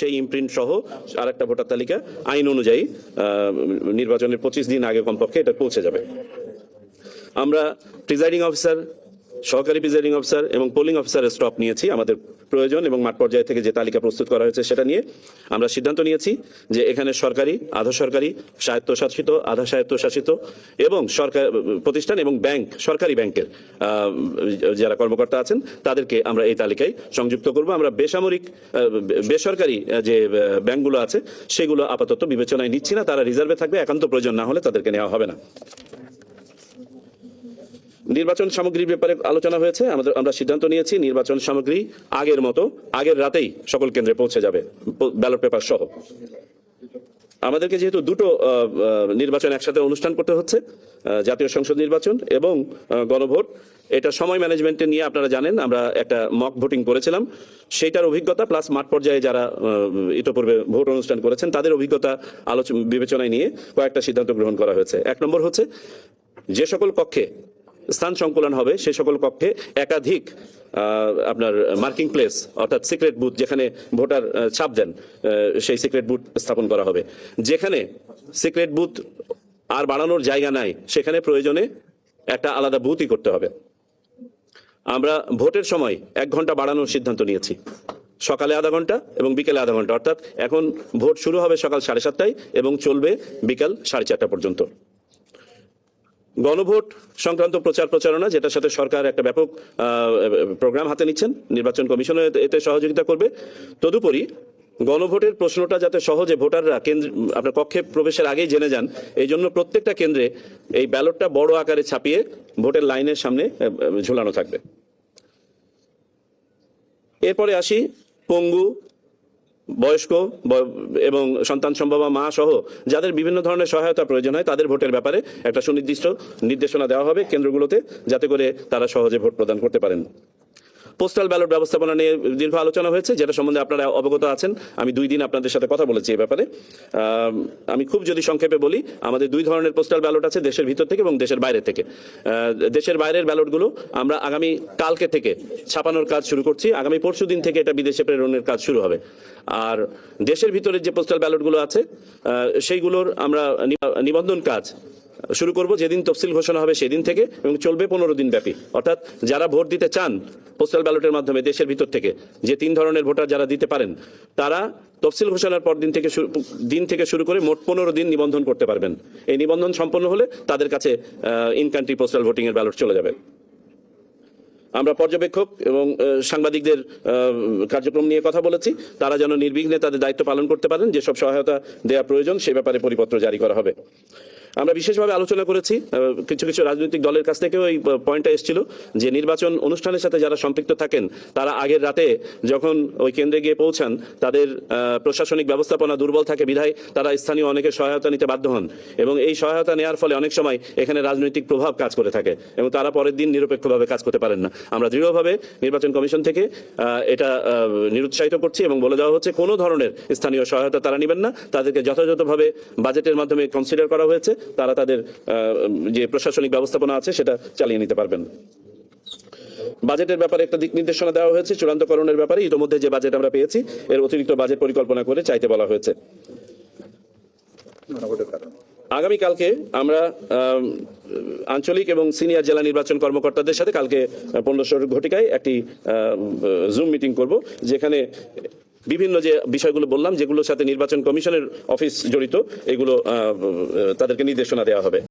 সেই ইমপ্রিন্ট সহ আরেকটা ভোটার তালিকা আইন অনুযায়ী নির্বাচনের 25 দিন আগে কমপক্ষে এটা পৌঁছে যাবে। আমরা প্রিজাইডিং অফিসার, সহকারী প্রিজাইডিং অফিসার এবং পোলিং অফিসারের স্টপ নিয়েছি আমাদের প্রয়োজন, এবং মাঠ পর্যায়ে থেকে যে তালিকা প্রস্তুত করা হয়েছে সেটা নিয়ে আমরা সিদ্ধান্ত নিয়েছি যে এখানে সরকারি, আধা সরকারি, স্বায়ত্তশাসিত, আধা স্বায়ত্তশাসিত এবং সরকার প্রতিষ্ঠান এবং ব্যাংক, সরকারি ব্যাংকের যারা কর্মকর্তা আছেন তাদেরকে আমরা এই তালিকায় সংযুক্ত করব। আমরা বেসরকারি যে ব্যাংকগুলো আছে সেগুলো আপাতত বিবেচনায় নিচ্ছি না, তারা রিজার্ভে থাকবে, একান্ত প্রয়োজন না হলে তাদেরকে নেওয়া হবে না। নির্বাচন সামগ্রীর ব্যাপারে আলোচনা হয়েছে। আমরা সিদ্ধান্ত নিয়েছি নির্বাচন সামগ্রী আগের মতো আগের রাতেই সকল কেন্দ্রে পৌঁছে যাবে, ব্যালট পেপার সহ। আমাদেরকে যেহেতু দুটো নির্বাচন একসাথে অনুষ্ঠান করতে হচ্ছে, জাতীয় সংসদ নির্বাচন এবং গণভোট, এটা সময় ম্যানেজমেন্টে নিয়ে আপনারা জানেন আমরা একটা মক ভোটিং করেছিলাম, সেইটার অভিজ্ঞতা প্লাস মাঠ পর্যায়ে যারা ইতোপূর্বে ভোট অনুষ্ঠান করেছেন তাদের অভিজ্ঞতা বিবেচনায় নিয়ে কয়েকটা সিদ্ধান্ত গ্রহণ করা হয়েছে। 1 নম্বর হচ্ছে যে সকল কক্ষে স্থান সংকুলন হবে সে সকল কক্ষে একাধিক আপনার মার্কিং প্লেস অর্থাৎ সিক্রেট বুথ, যেখানে ভোটার ছাপ দেন সেই সিক্রেট বুথ স্থাপন করা হবে। যেখানে সিক্রেট বুথ আর বাড়ানোর জায়গা নাই সেখানে প্রয়োজনে একটা আলাদা বুথই করতে হবে। আমরা ভোটের সময় 1 ঘন্টা বাড়ানোর সিদ্ধান্ত নিয়েছি, সকালে আধা ঘন্টা এবং বিকেলে আধা ঘন্টা, অর্থাৎ এখন ভোট শুরু হবে সকাল 7:30টায় এবং চলবে বিকাল 4:30 পর্যন্ত। গণভোট সংক্রান্ত প্রচারণা, যেটার সাথে সরকার একটা ব্যাপক প্রোগ্রাম হাতে নিচ্ছেন, নির্বাচন কমিশন এতে সহযোগিতা করবে। তদুপরি গণভোটের প্রশ্নটা যাতে সহজে ভোটাররা আপনার কক্ষে প্রবেশের আগেই জেনে যান, এই জন্য প্রত্যেকটা কেন্দ্রে এই ব্যালটটা বড় আকারে ছাপিয়ে ভোটের লাইনের সামনে ঝুলানো থাকবে। এরপরে আসি পঙ্গু, বয়স্ক এবং সন্তান সম্ভবা মা সহ যাদের বিভিন্ন ধরনের সহায়তা প্রয়োজন হয় তাদের ভোটের ব্যাপারে একটা সুনির্দিষ্ট নির্দেশনা দেওয়া হবে কেন্দ্রগুলোতে, যাতে করে তারা সহজে ভোট প্রদান করতে পারেন। পোস্টাল ব্যালট ব্যবস্থাপনা নিয়ে দীর্ঘ আলোচনা হয়েছে, যেটা সম্বন্ধে আপনারা অবগত আছেন। আমি 2 দিন আপনাদের সাথে কথা বলেছি এই ব্যাপারে। আমি খুব যদি সংক্ষেপে বলি, আমাদের 2 ধরনের পোস্টাল ব্যালট আছে, দেশের ভিতর থেকে এবং দেশের বাইরে থেকে। দেশের বাইরের ব্যালটগুলো আমরা আগামী কালকে থেকে ছাপানোর কাজ শুরু করছি, আগামী পরশু দিন থেকে এটা বিদেশে প্রেরণের কাজ শুরু হবে। আর দেশের ভিতরের যে পোস্টাল ব্যালটগুলো আছে সেইগুলোর আমরা নিবন্ধন কাজ শুরু করব যেদিন তফসিল ঘোষণা হবে সেদিন থেকে, এবং চলবে 15 দিন ব্যাপী। অর্থাৎ যারা ভোট দিতে চান পোস্টাল ব্যালটের মাধ্যমে দেশের ভিতর থেকে, যে 3 ধরনের ভোটার যারা দিতে পারেন, তারা তফসিল ঘোষণার পর দিন থেকে শুরু করে মোট 15 দিন নিবন্ধন করতে পারবেন। এই নিবন্ধন সম্পন্ন হলে তাদের কাছে ইন কান্ট্রি পোস্টাল ভোটিং এর ব্যালট চলে যাবে। আমরা পর্যবেক্ষক এবং সাংবাদিকদের কার্যক্রম নিয়ে কথা বলেছি, তারা যেন নির্বিঘ্নে তাদের দায়িত্ব পালন করতে পারেন, যেসব সহায়তা দেওয়া প্রয়োজন সে ব্যাপারে পরিপত্র জারি করা হবে। আমরা বিশেষভাবে আলোচনা করেছি, কিছু রাজনৈতিক দলের কাছ থেকেও এই পয়েন্টটা এসেছিল যে নির্বাচন অনুষ্ঠানের সাথে যারা সম্পৃক্ত থাকেন তারা আগের রাতে যখন ওই কেন্দ্রে গিয়ে পৌঁছান তাদের প্রশাসনিক ব্যবস্থাপনা দুর্বল থাকে বিধায় তারা স্থানীয় অনেকের সহায়তা নিতে বাধ্য হন, এবং এই সহায়তা নেওয়ার ফলে অনেক সময় এখানে রাজনৈতিক প্রভাব কাজ করে থাকে এবং তারা পরের দিন নিরপেক্ষভাবে কাজ করতে পারেন না। আমরা দৃঢ়ভাবে নির্বাচন কমিশন থেকে এটা নিরুৎসাহিত করছি এবং বলে দেওয়া হচ্ছে কোনো ধরনের স্থানীয় সহায়তা তারা নেবেন না, তাদেরকে যথাযথভাবে বাজেটের মাধ্যমে কনসিডার করা হয়েছে, তারা তাদের যে প্রশাসনিক ব্যবস্থাপনা আছে সেটা চালিয়ে নিতে পারবেন। বাজেটের ব্যাপারে একটা দিক নির্দেশনা দেওয়া হয়েছে, চূড়ান্তকরণের ব্যাপারে ইতিমধ্যে যে বাজেট আমরা পেয়েছি এর অতিরিক্ত বাজেট পরিকল্পনা করে চাইতে বলা হয়েছে। আগামীকালকে আমরা আঞ্চলিক এবং সিনিয়র জেলা নির্বাচন কর্মকর্তাদের সাথে কালকে 1500 ঘটিকায় একটি জুম মিটিং করব, যেখানে বিভিন্ন যে বিষয়গুলো বললাম যেগুলোর সাথে নির্বাচন কমিশনের অফিস জড়িত এগুলো তাদেরকে নির্দেশনা দেওয়া হবে।